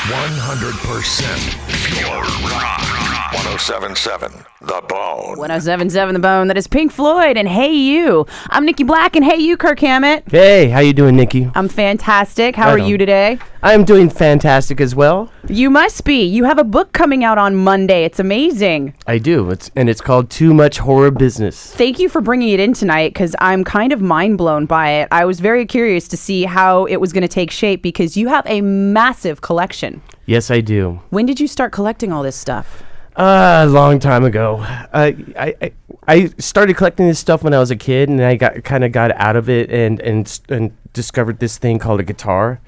100% pure rock. 1077 The Bone. 1077 The Bone. That is Pink Floyd and Hey You. I'm Nikki Black and Hey You, Kirk Hammett. Hey, how you doing, Nikki? I'm fantastic. How are you today? I'm doing fantastic as well. You must be. You have a book coming out on Monday. It's amazing. I do. It's called Too Much Horror Business. Thank you for bringing it in tonight because I'm kind of mind blown by it. I was very curious to see how it was going to take shape because you have a massive collection. Yes, I do. When did you start collecting all this stuff? A long time ago. I started collecting this stuff when I was a kid, and I got out of it and discovered this thing called a guitar.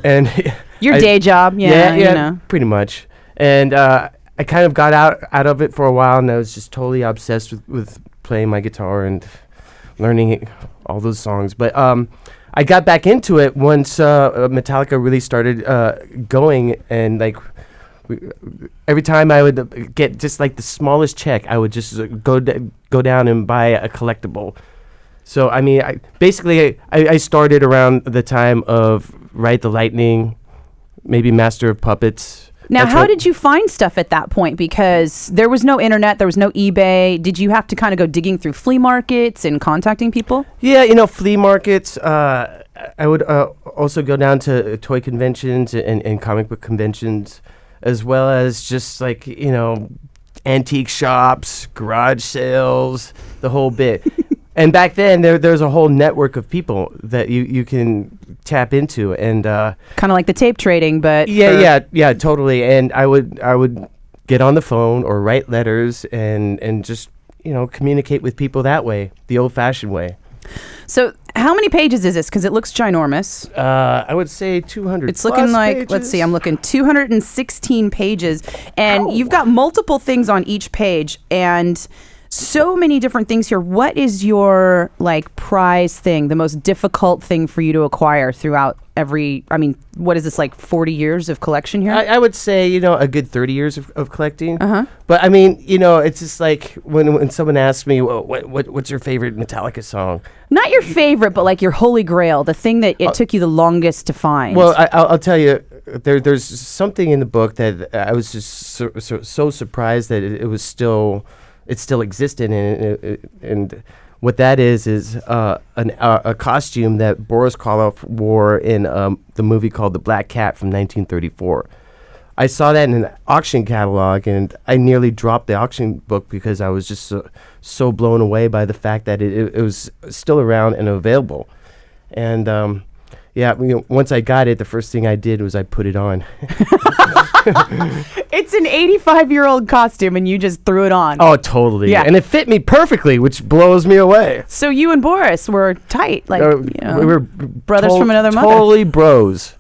And Your day job, yeah, yeah, you know. Pretty much. And I kind of got out of it for a while, and I was just totally obsessed with playing my guitar and learning all those songs. But I got back into it once Metallica really started going, and like. Every time I would get just like the smallest check, I would just go down and buy a collectible. So I mean, I started around the time of Ride the Lightning, maybe Master of Puppets. Now, how did you find stuff at that point? Because there was no internet, there was no eBay. Did you have to kind of go digging through flea markets and contacting people? Yeah, flea markets. I would also go down to toy conventions and comic book conventions, as well as just like, antique shops, garage sales, the whole bit. And back then, there's a whole network of people that you can tap into, and kind of like the tape trading, but yeah, totally. And I would get on the phone or write letters and just communicate with people that way, the old-fashioned way. So how many pages is this? Because it looks ginormous. I would say 200. It's looking like, pages. Let's see, I'm looking 216 pages. And you've got multiple things on each page and so many different things here. What is your prize thing, the most difficult thing for you to acquire throughout what is this, 40 years of collection here? I would say, a good 30 years of collecting. Uh-huh. But I mean, it's just like when someone asks me, well, what's your favorite Metallica song? Not your favorite, but your holy grail, the thing that it took you the longest to find. Well, I'll tell you, there's something in the book that I was just so surprised that it still existed, and what that is a costume that Boris Karloff wore in the movie called The Black Cat from 1934. I saw that in an auction catalog, and I nearly dropped the auction book because I was just so blown away by the fact that it was still around and available. And once I got it, the first thing I did was I put it on. It's an 85-year-old costume, and you just threw it on. Oh, totally. Yeah. And it fit me perfectly, which blows me away. So you and Boris were tight, we were brothers from another mother. Totally bros.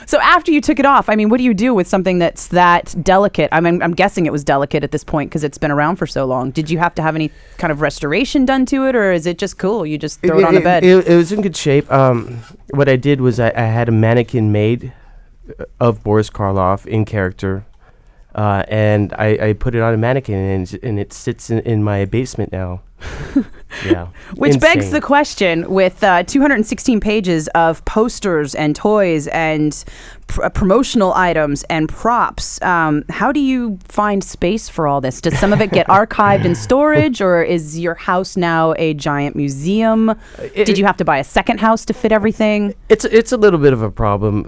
So after you took it off, what do you do with something that's that delicate? I'm guessing it was delicate at this point because it's been around for so long. Did you have to have any kind of restoration done to it, or is it just cool? You just throw it on the bed? It was in good shape. What I did was I had a mannequin made of Boris Karloff in character, and I put it on a mannequin, and it sits in my basement now. Yeah. Which Insane. begs the question, with 216 pages of posters and toys and promotional items and props, how do you find space for all this? Does some of it get archived in storage, or is your house now a giant museum? Did you have to buy a second house to fit everything? It's a little bit of a problem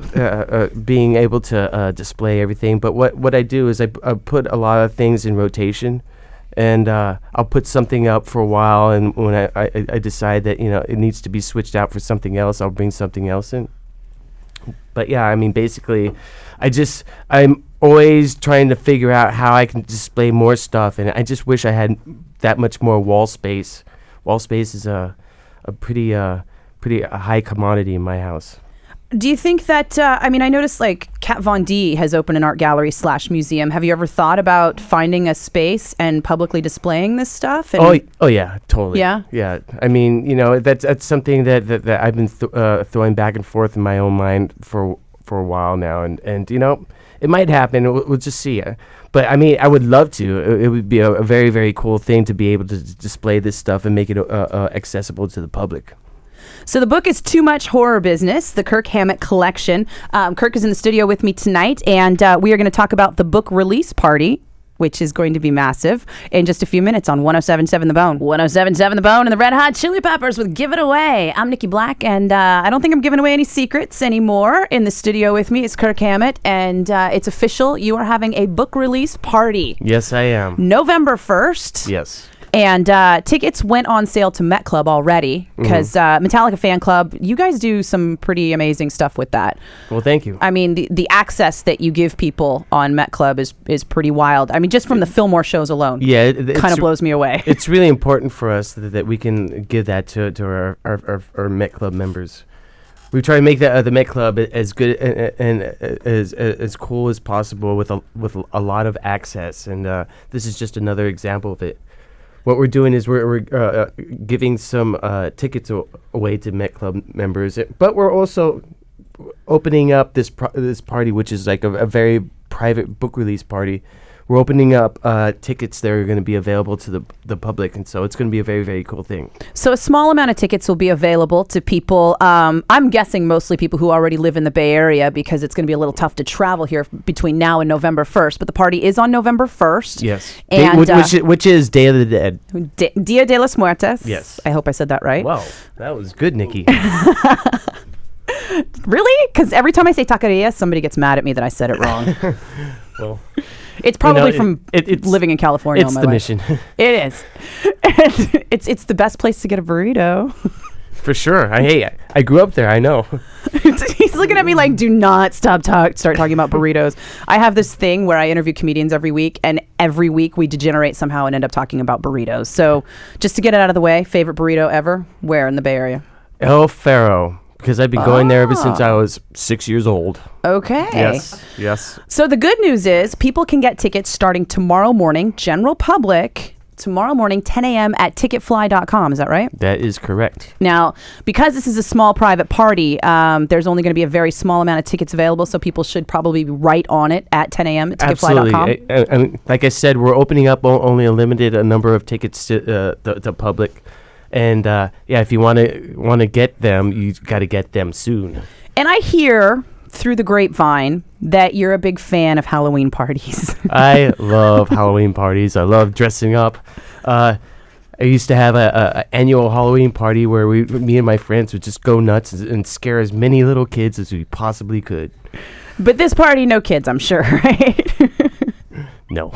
being able to display everything, but what I do is I put a lot of things in rotation. And I'll put something up for a while, and when I decide that it needs to be switched out for something else, I'll bring something else in. But yeah, basically, I'm always trying to figure out how I can display more stuff, and I just wish I had that much more wall space. Wall space is a pretty high commodity in my house. Do you think that, I noticed Kat Von D has opened an art gallery / museum. Have you ever thought about finding a space and publicly displaying this stuff? Oh yeah, totally. Yeah? Yeah. That's something that I've been throwing back and forth in my own mind for a while now. And it might happen. We'll just see. But I would love to. It would be a very, very cool thing to be able to display this stuff and make it accessible to the public. So the book is Too Much Horror Business, the Kirk Hammett collection. Kirk is in the studio with me tonight, and we are going to talk about the book release party, which is going to be massive, in just a few minutes on 107.7 The Bone. 107.7 The Bone and the Red Hot Chili Peppers with Give It Away. I'm Nikki Black, and I don't think I'm giving away any secrets anymore. In the studio with me is Kirk Hammett, and it's official. You are having a book release party. Yes, I am. November 1st. Yes. And tickets went on sale to Met Club already because Metallica Fan Club, you guys do some pretty amazing stuff with that. Well, thank you. I mean, the access that you give people on Met Club is pretty wild. I mean, just from the Fillmore shows alone, it kind of blows me away. It's really important for us that we can give that to our Met Club members. We try to make the Met Club as good and as cool as possible with a lot of access, and this is just another example of it. What we're doing is we're giving some tickets away to Met Club members, but we're also opening up this party, which is like a very private book release party. We're opening up tickets that are going to be available to the public, and so it's going to be a very, very cool thing. So a small amount of tickets will be available to people. I'm guessing mostly people who already live in the Bay Area, because it's going to be a little tough to travel here between now and November 1st. But the party is on November 1st. Yes. And, which is Day of the Dead. Dia de los Muertos. Yes. I hope I said that right. Wow, that was good, Nikki. Really? Because every time I say taqueria, somebody gets mad at me that I said it wrong. Well... It's probably from living in California all my life. It's the mission. It is. It's the best place to get a burrito. For sure. I grew up there. I know. He's looking at me like, do not start talking about burritos. I have this thing where I interview comedians every week, and every week we degenerate somehow and end up talking about burritos. So just to get it out of the way, favorite burrito ever? Where in the Bay Area? El Faro. Because I've been going there ever since I was 6 years old. Okay. Yes. So the good news is people can get tickets starting tomorrow morning, general public, tomorrow morning, 10 a.m. at ticketfly.com. Is that right? That is correct. Now, because this is a small private party, there's only going to be a very small amount of tickets available, so people should probably be right on it at 10 a.m. at ticketfly.com. Absolutely. And like I said, we're opening up only a limited number of tickets to the public. And if you want to get them, you got to get them soon. And I hear through the grapevine that you're a big fan of Halloween parties. I love Halloween parties. I love dressing up. I used to have a annual Halloween party where me and my friends would just go nuts and scare as many little kids as we possibly could. But this party, no kids, I'm sure, right? No.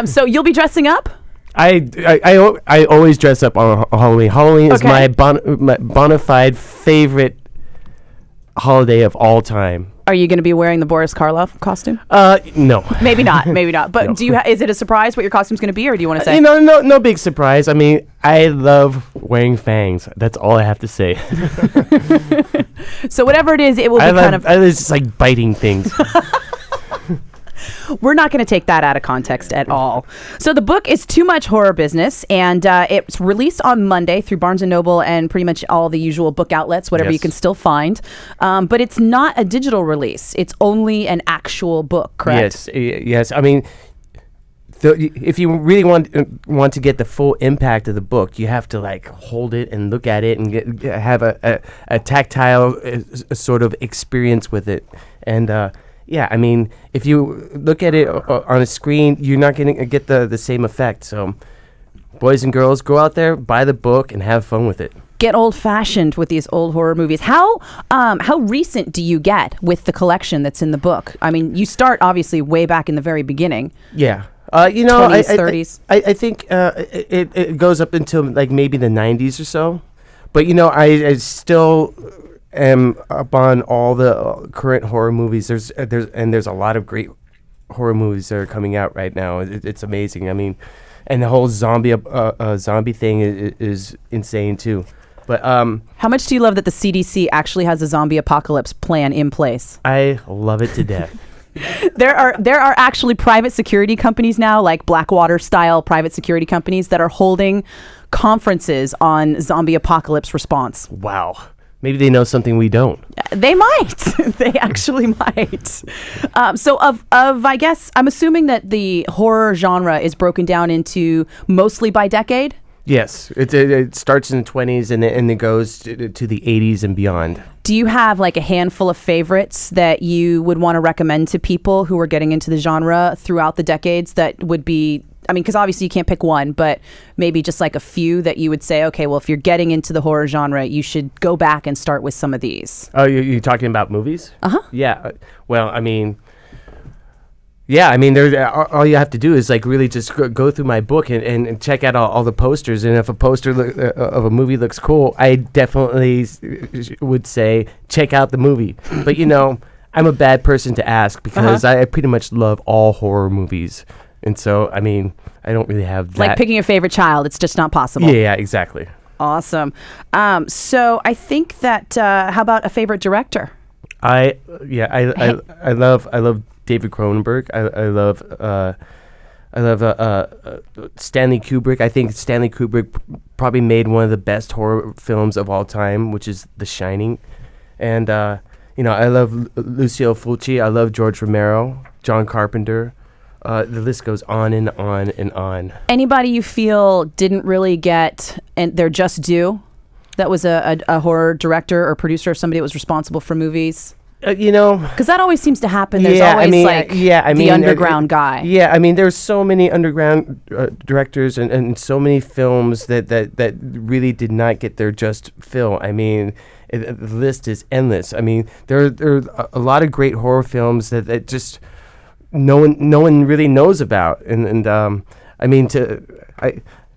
So you'll be dressing up? I always dress up on Halloween. Halloween is my bona fide favorite holiday of all time. Are you going to be wearing the Boris Karloff costume? No. Maybe not. But No. do you? Is it a surprise what your costume's going to be, or do you want to say? No big surprise. I mean, I love wearing fangs. That's all I have to say. So whatever it is, it will be I was just like biting things. We're not going to take that out of context at all. So the book is Too Much Horror Business, and it's released on Monday through Barnes & Noble and pretty much all the usual book outlets, whatever you can still find. But it's not a digital release. It's only an actual book, correct? Yes. I mean, if you really want to get the full impact of the book, you have to like hold it and look at it and have a tactile sort of experience with it. And I mean, if you look at it on a screen, you're not going to get the same effect. So, boys and girls, go out there, buy the book, and have fun with it. Get old-fashioned with these old horror movies. How recent do you get with the collection that's in the book? I mean, you start obviously way back in the very beginning. Yeah. 20s, 30s. I think it goes up until like maybe the 90s or so. But, I still am up on all the current horror movies. There's a lot of great horror movies that are coming out right now. It's amazing. I mean, and the whole zombie thing is insane too. But how much do you love that the CDC actually has a zombie apocalypse plan in place? I love it to death. There are actually private security companies now, like Blackwater style private security companies, that are holding conferences on zombie apocalypse response. Wow. Maybe they know something we don't. They might. They actually might. So I guess, I'm assuming that the horror genre is broken down into mostly by decade? Yes, it starts in the 20s and it goes to the 80s and beyond. Do you have like a handful of favorites that you would want to recommend to people who are getting into the genre throughout the decades that would be, I mean, because obviously you can't pick one, but maybe just like a few that you would say, okay, well, if you're getting into the horror genre, you should go back and start with some of these. Oh, you're talking about movies? Uh-huh. Yeah. Well, I mean... Yeah, I mean, all you have to do is like really just go through my book and check out all the posters. And if a poster of a movie looks cool, I definitely would say check out the movie. But I'm a bad person to ask because I pretty much love all horror movies, and so I mean, I don't really have that. Like picking a favorite child, it's just not possible. Yeah, exactly. Awesome. So I think that how about a favorite director? I love David Cronenberg. I love Stanley Kubrick. I think Stanley Kubrick probably made one of the best horror films of all time, which is The Shining. And I love Lucio Fulci. I love George Romero, John Carpenter. The list goes on and on and on. Anybody you feel didn't really get and they're just due? That was a horror director or producer or somebody that was responsible for movies? Because that always seems to happen. There's always the underground guy. Yeah, I mean, there's so many underground directors and so many films that really did not get their just fill. I mean, the list is endless. I mean, there are a lot of great horror films that just no one really knows about. And I mean,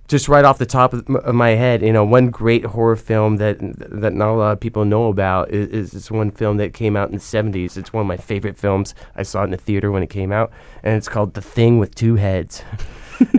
just right off the top of my head, one great horror film that not a lot of people know about is this one film that came out in the 70s. It's one of my favorite films. I saw it in the theater when it came out, and it's called The Thing with Two Heads.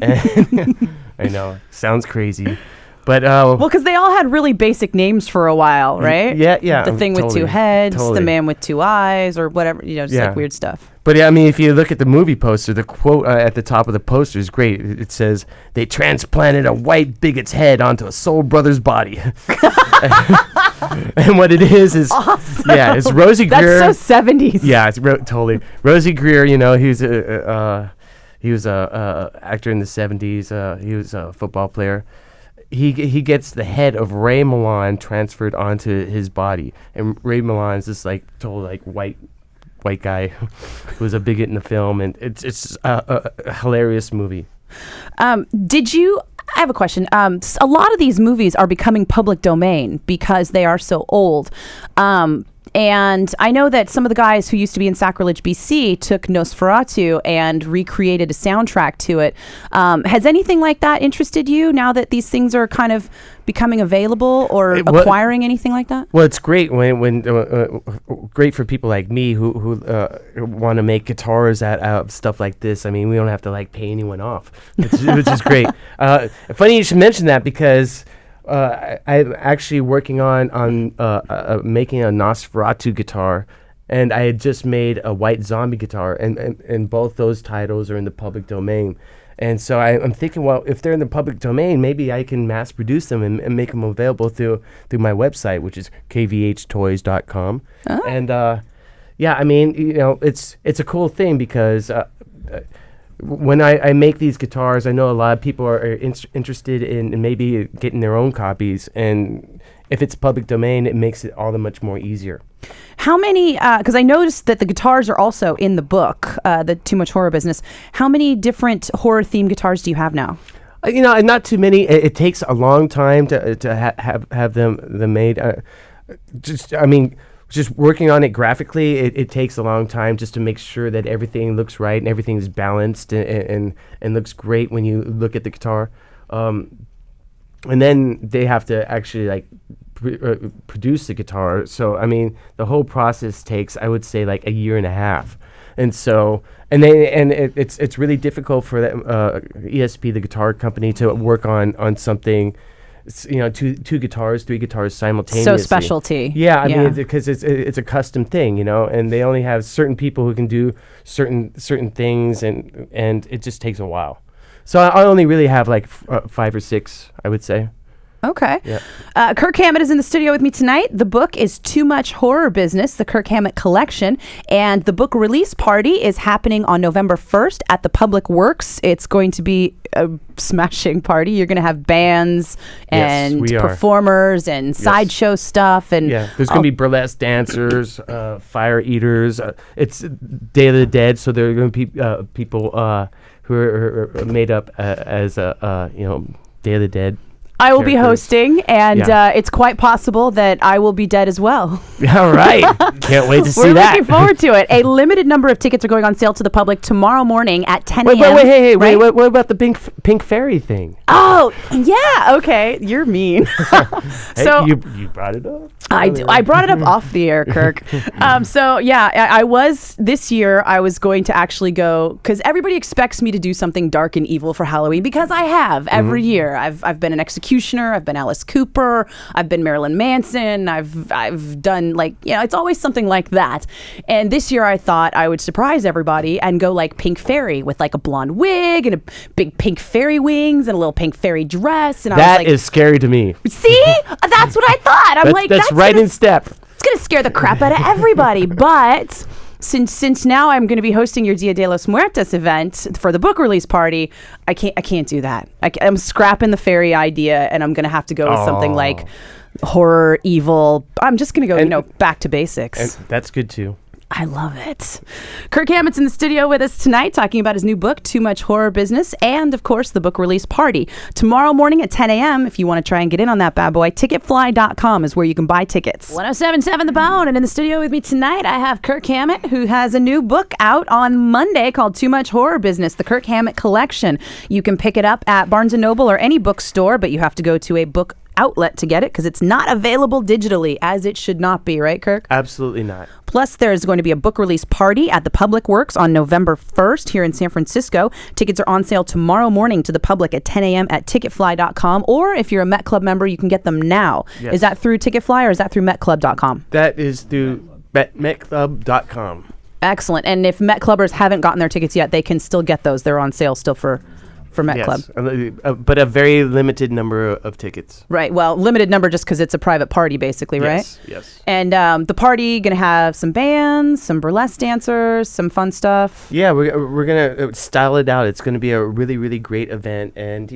I know, sounds crazy. But well, because they all had really basic names for a while, right? Yeah. The Thing with Two Heads, The Man with Two Eyes, or whatever, just like weird stuff. But I mean, if you look at the movie poster, the quote at the top of the poster is great. It says, "They transplanted a white bigot's head onto a soul brother's body." And what it is awesome. Yeah, it's Rosie Greer. That's so 70s. Yeah, it's totally Rosie Greer. He was a actor in the 70s. He was a football player. He gets the head of Ray Milland transferred onto his body, and Ray Milland is this like total like white guy who was a bigot in the film, and it's a hilarious movie. I have a question. A lot of these movies are becoming public domain because they are so old. And I know that some of the guys who used to be in Sacrilege BC took Nosferatu and recreated a soundtrack to it. Has anything like that interested you now that these things are kind of becoming available or acquiring anything like that? Well, it's great when great for people like me who want to make guitars out of stuff like this. I mean, we don't have to like pay anyone off, which is great. Funny you should mention that because I'm actually working on making a Nosferatu guitar, and I had just made a White Zombie guitar, and both those titles are in the public domain. And so I'm thinking, well, if they're in the public domain, maybe I can mass produce them and make them available through my website, which is kvhtoys.com. Oh. And I mean, it's a cool thing because when I make these guitars, I know a lot of people are interested in maybe getting their own copies, and if it's public domain, it makes it all the much more easier. How many, because I noticed that the guitars are also in the book, the Too Much Horror Business. How many different horror-themed guitars do you have now? Not too many. It takes a long time to have them made. Just working on it graphically, it takes a long time just to make sure that everything looks right and everything's balanced and looks great when you look at the guitar. And then they have to actually like produce the guitar. So, I mean, the whole process takes, I would say, like a year and a half. And so, it's really difficult for the ESP, the guitar company, to work on something. Two guitars, three guitars simultaneously. So specialty. Yeah, I mean, because it's a custom thing, and they only have certain people who can do certain things, and it just takes a while. So I only really have like 5 or 6, I would say. Okay. Yeah. Kirk Hammett is in the studio with me tonight. The book is Too Much Horror Business, the Kirk Hammett Collection. And the book release party is happening on November 1st at the Public Works. It's going to be a smashing party. You're going to have bands and we are. performers and sideshow stuff. And there's going to be burlesque dancers, fire eaters. It's Day of the Dead, so there are going to be people who are made up as Day of the Dead. I will be hosting, and it's quite possible that I will be dead as well. All right. Can't wait to see We're that. looking forward to it. A limited number of tickets are going on sale to the public tomorrow morning at 10 a.m. Wait, right? what about the pink fairy thing? Oh, yeah. Okay. You're mean. So you brought it up? I brought it up off the air, Kirk. I was this year. I was going to actually go because everybody expects me to do something dark and evil for Halloween because I have every year. I've been an executioner. I've been Alice Cooper. I've been Marilyn Manson. I've done it's always something like that. And this year I thought I would surprise everybody and go like pink fairy with like a blonde wig and a big pink fairy wings and a little pink fairy dress. And I was like, is scary to me. See, that's what I thought. That's right in step. It's gonna scare the crap out of everybody. But since now I'm going to be hosting your Dia de los Muertos event for the book release party, I can't do that. I'm scrapping the fairy idea, and I'm going to have to go with something like horror, evil. I'm just going to go, back to basics. And that's good too. I love it. Kirk Hammett's in the studio with us tonight talking about his new book, Too Much Horror Business, and, of course, the book release party. Tomorrow morning at 10 a.m., if you want to try and get in on that bad boy, ticketfly.com is where you can buy tickets. 107.7 The Bone, and in the studio with me tonight, I have Kirk Hammett, who has a new book out on Monday called Too Much Horror Business, the Kirk Hammett Collection. You can pick it up at Barnes & Noble or any bookstore, but you have to go to a book outlet to get it because it's not available digitally, as it should not be, right, Kirk? Absolutely not. Plus, there's going to be a book release party at the Public Works on November 1st here in San Francisco. Tickets are on sale tomorrow morning to the public at 10 a.m. at ticketfly.com, or if you're a Met Club member, you can get them now. Yes. Is that through Ticketfly or is that through metclub.com? That is through metclub.com. Excellent. And if Met Clubbers haven't gotten their tickets yet, they can still get those. They're on sale still for Met Club. But a very limited number of tickets. Right. Well, limited number just because it's a private party, basically, right? Yes. And the party going to have some bands, some burlesque dancers, some fun stuff. Yeah, we're going to style it out. It's going to be a really, really great event. And,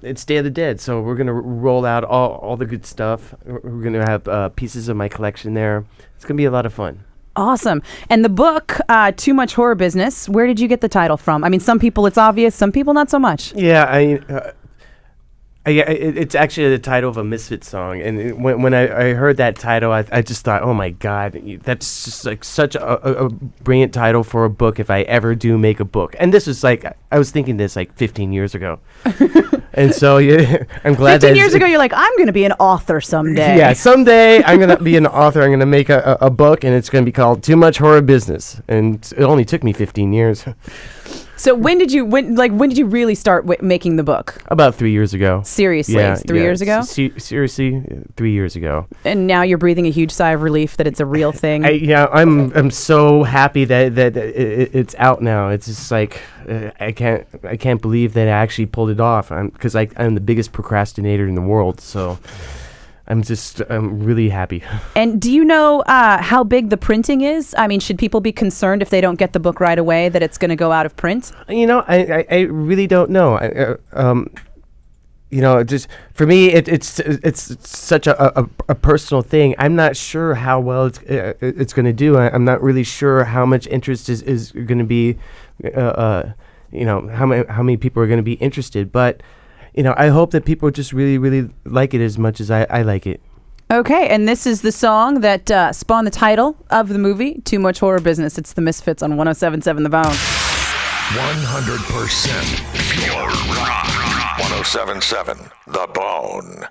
it's Day of the Dead, so we're going to roll out all the good stuff. We're going to have pieces of my collection there. It's going to be a lot of fun. Awesome. And the book, Too Much Horror Business, where did you get the title from? I mean, some people it's obvious, some people not so much. Yeah, it's actually the title of a Misfits song. And when I heard that title, I just thought, oh my God, that's just like such a brilliant title for a book if I ever do make a book. And this was I was thinking this 15 years ago. And so I'm glad 15 years ago, you're like, I'm going to be an author someday. Yeah, someday I'm going to be an author. I'm going to make a book, and it's going to be called Too Much Horror Business. And it only took me 15 years. So when did you really start making the book? About 3 years ago. Seriously, 3 years ago? Seriously, 3 years ago. And now you're breathing a huge sigh of relief that it's a real thing. I'm so happy that it's out now. It's just I can't believe that I actually pulled it off. Because I'm the biggest procrastinator in the world. So I'm really happy. And do you know how big the printing is? I mean, should people be concerned if they don't get the book right away that it's going to go out of print? I really don't know. Just for me, it's such a personal thing. I'm not sure how well it's going to do. I'm not really sure how much interest is going to be. How many people are going to be interested, but. I hope that people just really, really like it as much as I like it. Okay, and this is the song that spawned the title of the movie, Too Much Horror Business. It's the Misfits on 107.7 The Bone. 100% pure rock. 107.7 The Bone.